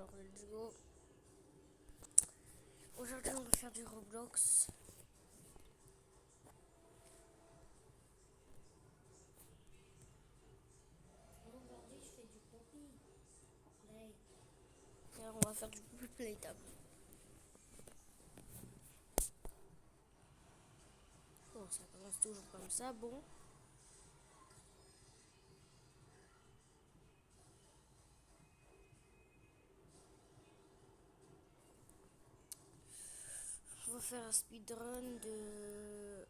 Alors, let's go. Aujourd'hui, on va faire du Roblox. Aujourd'hui, je fais du Poppy Play. Alors, on va faire du Poppy Playtime. Bon, ça commence toujours comme ça, bon. On va faire un speedrun de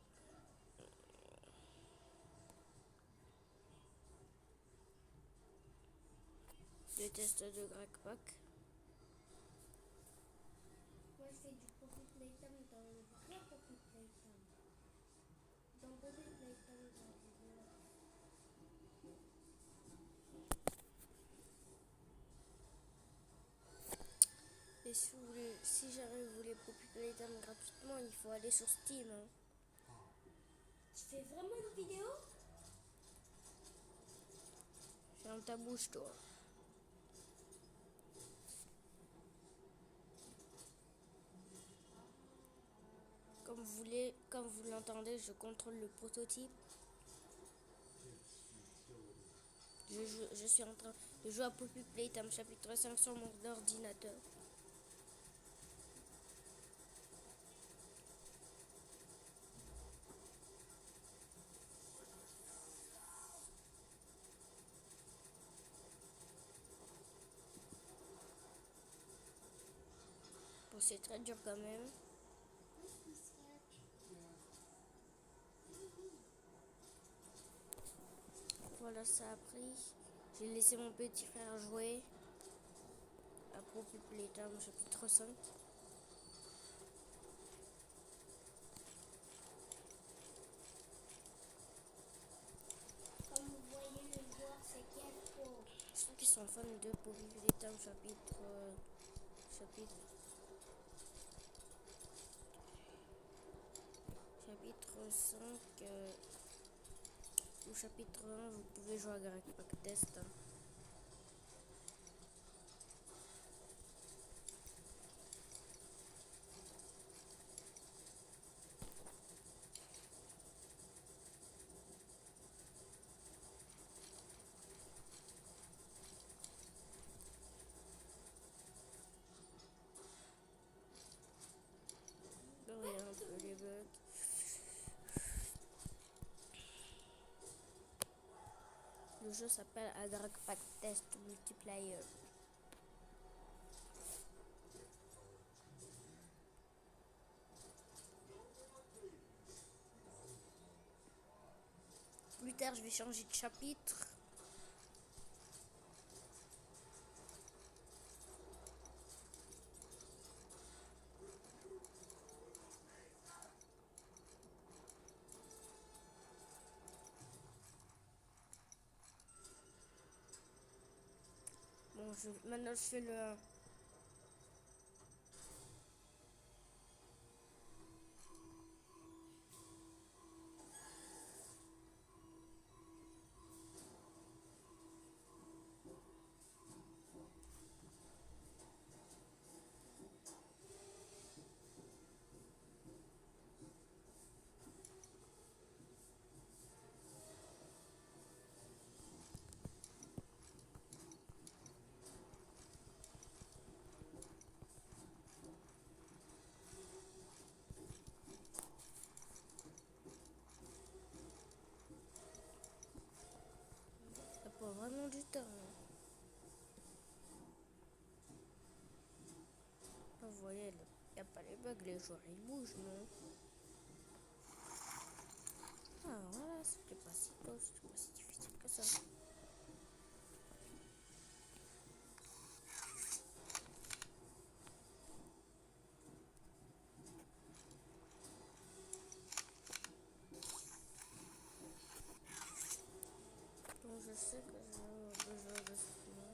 test de Crackpack. Moi, je fais du Poppy Playtime dans le vrai Poppy Playtime. Dans Poppy Playtime, dans le vrai. Et si jamais vous voulez Poppy Playtime gratuitement, il faut aller sur Steam. Hein. Tu fais vraiment une vidéo? Ferme ta bouche, toi. Comme vous l'entendez, je contrôle le prototype. Je suis en train de jouer à Poppy Playtime chapitre 5 sur mon ordinateur. Bon, c'est très dur quand même. Voilà, ça a pris. J'ai laissé mon petit frère jouer à Poppy Playtime chapitre 5. Comme vous voyez le joueur, c'est quel pro? Ceux qui sont fans de Poppy Playtime chapitre 5 ou chapitre 1, vous pouvez jouer à Crackpack Test. Hein. Regardez un peu les bugs. Le jeu s'appelle Crackpack Test Multiplayer. Plus tard, je vais changer de chapitre. Bon, maintenant je fais le 1. Ça prend vraiment du temps. Hein. Vous voyez, il n'y a pas les bugs, les joueurs ils bougent, non? Ah voilà, c'était pas si difficile que ça. Donc je sais que je vais avoir besoin de ce nom.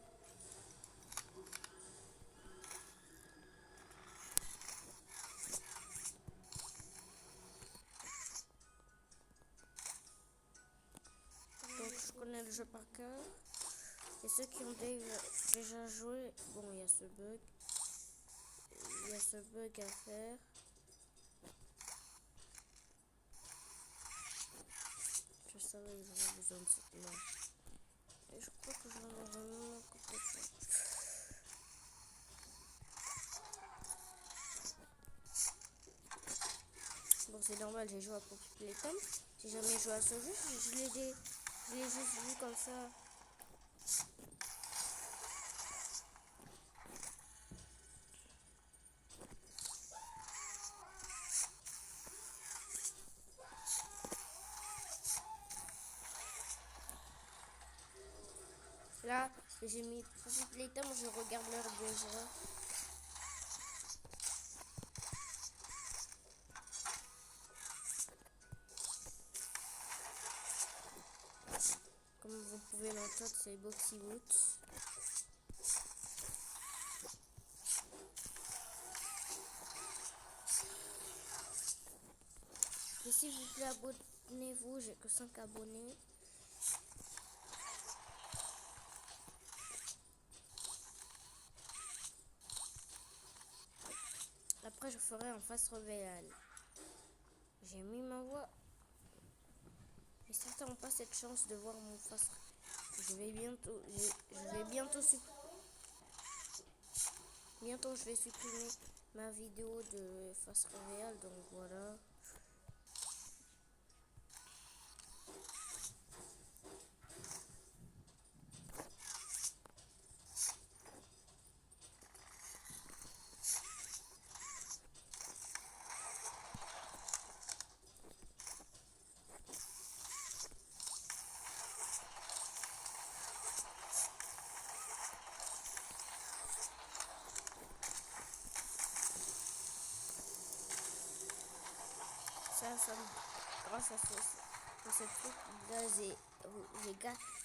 Donc je connais le jeu par cœur. Et ceux qui ont déjà joué, bon, il y a ce bug. Il y a ce bug à faire. Je savais que j'aurais besoin de cette main. Et je crois que j'en aurais vraiment complètement. Bon, c'est normal, j'ai joué à Poppy Playtime. J'ai jamais joué à ce jeu, je l'ai juste vu comme ça. Là, j'ai mis Poppy Playtime, je regarde l'heure de jeu. Comme vous pouvez l'entendre, c'est Boxy Boots. Et s'il vous plaît, abonnez-vous, j'ai que 5 abonnés. Après, je ferai en face révélal. J'ai mis ma voix. Mais certains n'ont pas cette chance de voir mon face. Je vais bientôt je vais supprimer ma vidéo de face révélal, donc voilà. Grâce à ce truc, là,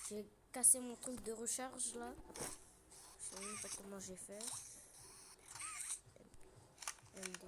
j'ai cassé mon truc de recharge là. Je sais même pas comment j'ai fait. MD.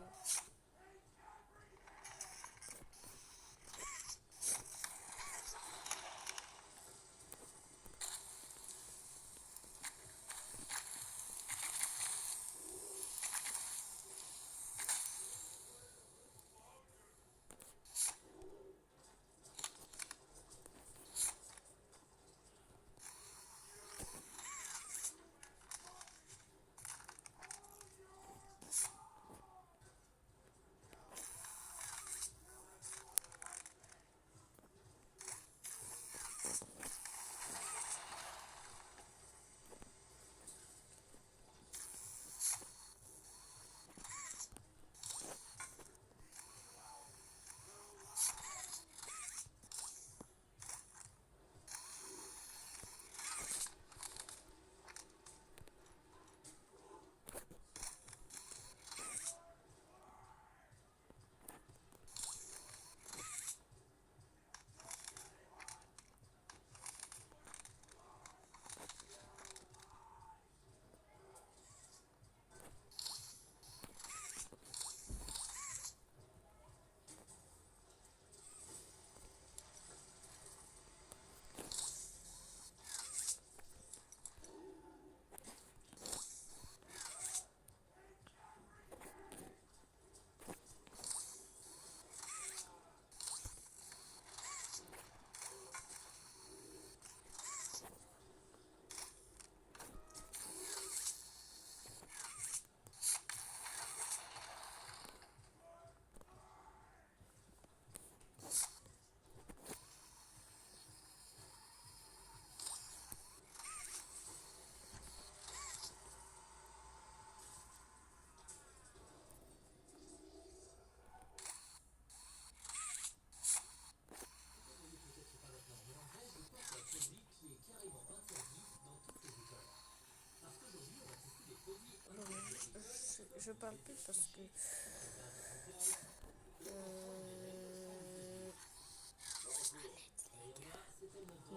Je parle plus parce que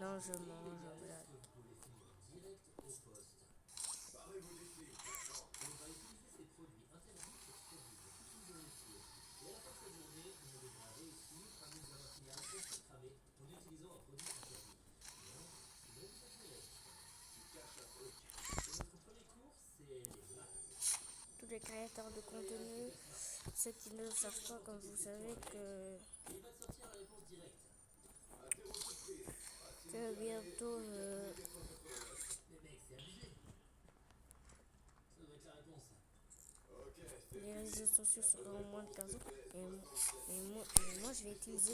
non, je mange, blague. les créateurs de contenu, ceux qui ne le savent pas, comme vous savez que bientôt les réseaux sociaux seront en moins de 15 ans. Mais moi, je vais utiliser.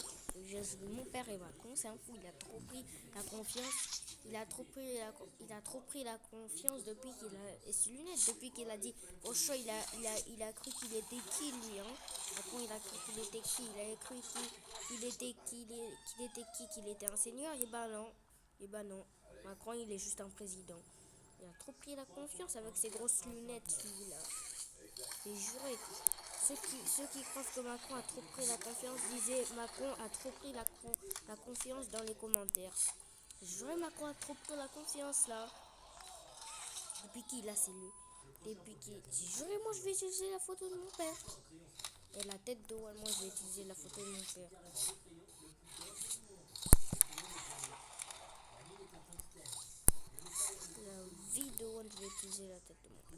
Mon père est Macron, c'est un fou. Il a trop pris la confiance. Il a trop pris la confiance depuis qu'il a ses lunettes, depuis qu'il a dit au show, il a cru qu'il était qui lui, hein. Macron, il a cru qu'il était qui. Il a cru qu'il était un seigneur. Et ben non. Macron, il est juste un président. Il a trop pris la confiance avec ses grosses lunettes, lui-là. Et juré, ceux qui croient que Macron a trop pris la confiance disaient Macron a trop pris la confiance dans les commentaires. Juré, Macron a trop pris la confiance là. Depuis qu'il a ses lunettes. Depuis qu'il. J'ai juré, moi je vais utiliser la photo de mon père. Et la tête de Wall, moi je vais utiliser la photo de mon père. La vie de Wall, je vais utiliser la tête de mon père.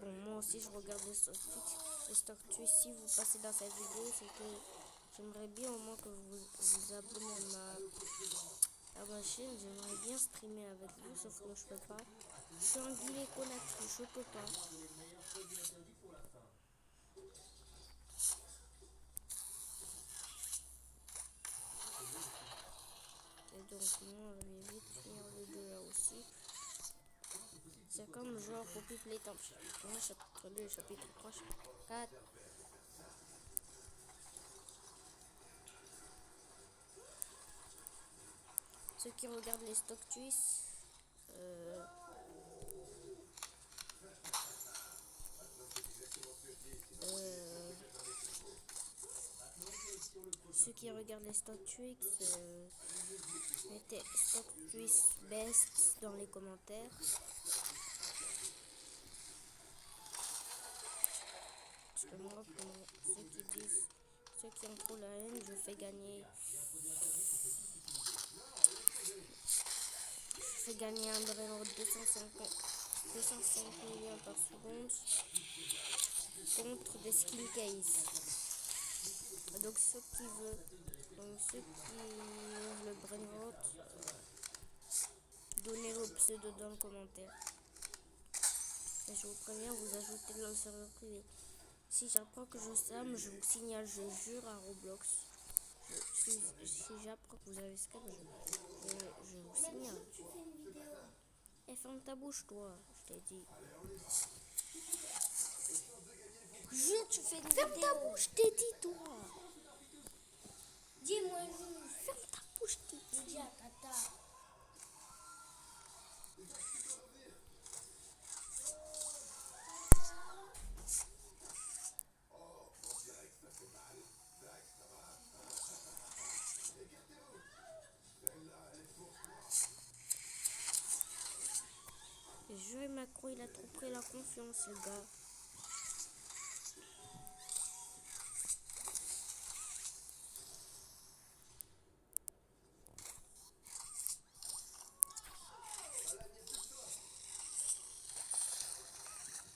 Bon, moi aussi je regarde les stock tweets. Si vous passez dans cette vidéo, c'est que j'aimerais bien au moins que vous vous abonnez à ma chaîne. J'aimerais bien streamer avec vous, sauf que je peux pas. Je suis en Guinée Conakry, je peux pas. Et donc moi je vais vite finir le 2 là aussi. C'est comme genre Poppy Playtime. Chapitre 2, chapitre 3, chapitre 4. Ceux qui regardent les stock twists, ceux qui regardent les stock tweets, mettez stock twist best dans les commentaires. Parce que moi, pour ceux qui ont trop la haine, je fais gagner un brain de 205 millions par seconde contre des skin cases. Donc ceux qui veulent le brain donnez vos pseudos dans le commentaire. Et je vous préviens, vous ajoutez dans le serveur privé. Si j'apprends que je sème, je vous signale, je jure à Roblox. Si j'apprends que vous avez scam, je vous signale. Et ferme ta bouche, toi, je t'ai dit. Jure, tu fais une vidéo. Ferme ta bouche, je t'ai dit, toi. Dis-moi, Ferme ta bouche, je t'ai dit. dis à Tata. Juré, Macron, il a trop pris la confiance, le gars.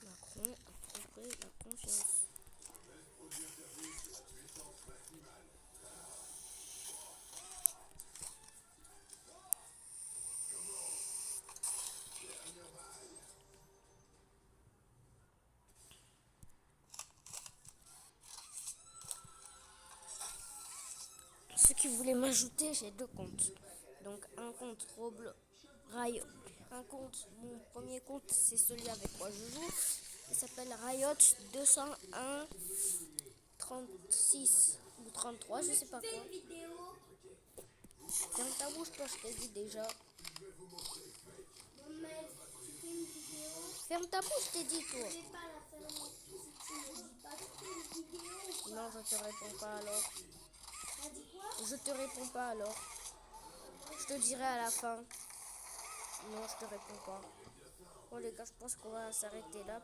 Macron a trop pris la confiance. ceux qui voulaient m'ajouter, j'ai 2 comptes. Donc un compte Roblox, Riot. Un compte, mon premier compte, c'est celui avec quoi je joue. Il s'appelle Riot 201 36 ou 33, je sais pas Tu fais quoi. une vidéo. Ferme ta bouche, toi, je t'ai dit déjà. Bon, mais tu fais une vidéo. Ferme ta bouche, je t'ai dit, toi. Je vais pas la fermer. Si tu me dis pas, tu fais une vidéo ou pas? Non, je te réponds pas alors. T'as dit quoi? Je te réponds pas alors. Je te dirai à la fin. Non, je te réponds pas. Bon les gars, je pense qu'on va s'arrêter là.